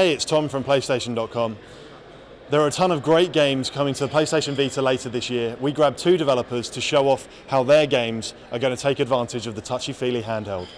Hey, it's Tom from PlayStation.com. There are a ton of great games coming to the PlayStation Vita later this year. We grabbed 2 developers to show off how their games are going to take advantage of the touchy-feely handheld.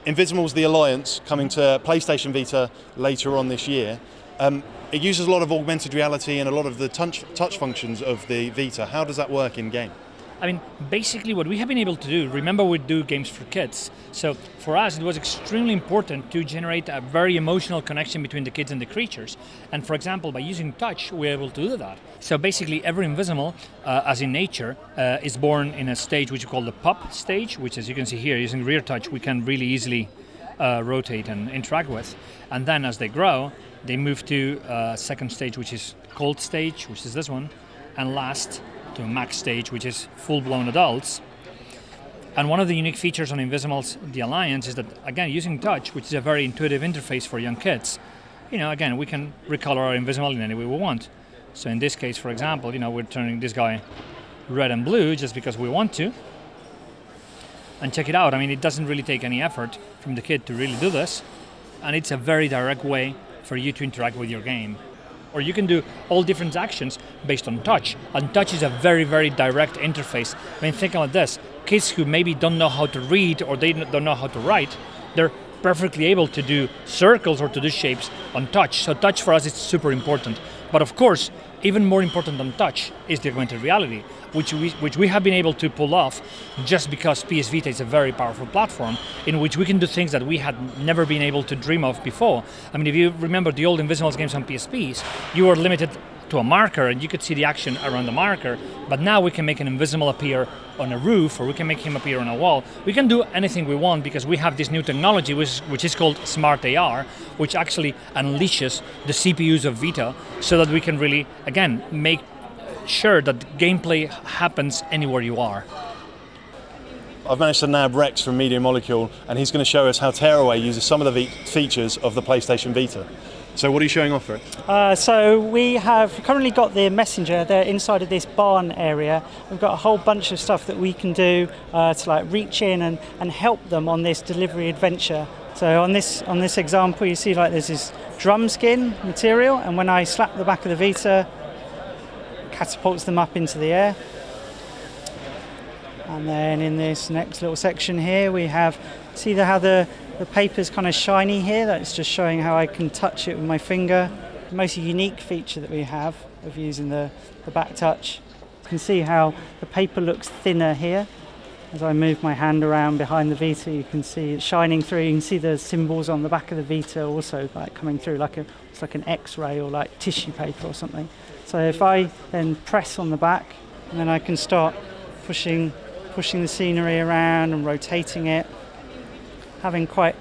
Invizimals The Alliance, coming to PlayStation Vita later on this year. It uses a lot of augmented reality and a lot of the touch functions of the Vita. How does that work in game? I mean, basically what we have been able to do, remember we do games for kids, so for us it was extremely important to generate a very emotional connection between the kids and the creatures. And for example, by using touch, we're able to do that. So basically every Invisimal, as in nature, is born in a stage which we call the pop stage, which as you can see here, using rear touch, we can really easily rotate and interact with. And then as they grow, they move to a second stage, which is cold stage, which is this one, and last, to a max stage, which is full-blown adults. And one of the unique features on Invizimals The Alliance is that, again, using touch, which is a very intuitive interface for young kids, again, we can recolor our Invisimal in any way we want. So in this case, for example, we're turning this guy red and blue just because we want to. And check it out, I mean, it doesn't really take any effort from the kid to really do this, and it's a very direct way for you to interact with your game. Or you can do all different actions based on touch. And touch is a very, very direct interface. I mean, think about this. Kids who maybe don't know how to read or they don't know how to write, they're perfectly able to do circles or to do shapes on touch. So touch for us is super important. But of course, even more important than touch is the augmented reality, which we have been able to pull off just because PS Vita is a very powerful platform in which we can do things that we had never been able to dream of before. I mean, if you remember the old Invizimals games on PSPs, you were limited to a marker and you could see the action around the marker, but now we can make an Invisimal appear on a roof, or we can make him appear on a wall. We can do anything we want because we have this new technology which is called Smart AR, which actually unleashes the CPUs of Vita so that we can really, again, make sure that gameplay happens anywhere you are. I've managed to nab Rex from Media Molecule, and he's going to show us how Tearaway uses some of the features of the PlayStation Vita. So what are you showing off for it? So we have currently got the messenger. They're inside of this barn area. We've got a whole bunch of stuff that we can do to like reach in and help them on this delivery adventure. So on this example, you see like there's this drum skin material, and when I slap the back of the Vita, it catapults them up into the air. And then in this next little section here, we have, see how the paper's kind of shiny here. That's just showing how I can touch it with my finger. The most unique feature that we have of using the back touch. You can see how the paper looks thinner here. As I move my hand around behind the Vita, you can see it shining through. You can see the symbols on the back of the Vita also like coming through it's like an X-ray or like tissue paper or something. So if I then press on the back, and then I can start pushing the scenery around and rotating it, having quite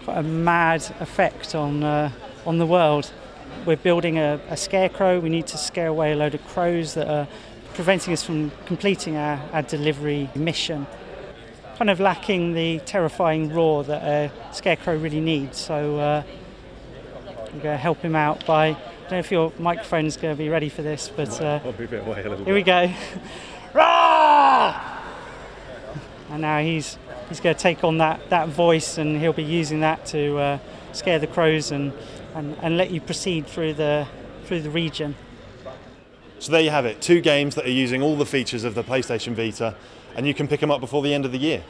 a mad effect on the world. We're building a scarecrow. We need to scare away a load of crows that are preventing us from completing our delivery mission. Kind of lacking the terrifying roar that a scarecrow really needs. So we're going to help him out by, I don't know if your microphone's going to be ready for this, but I'll move it away a little bit. Here we go. And now he's going to take on that voice, and he'll be using that to scare the crows and let you proceed through the region. So there you have it, 2 games that are using all the features of the PlayStation Vita, and you can pick them up before the end of the year.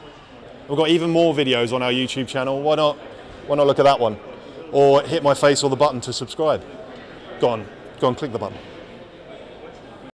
We've got even more videos on our YouTube channel. Why not look at that one? Or hit my face or the button to subscribe. Go on, click the button.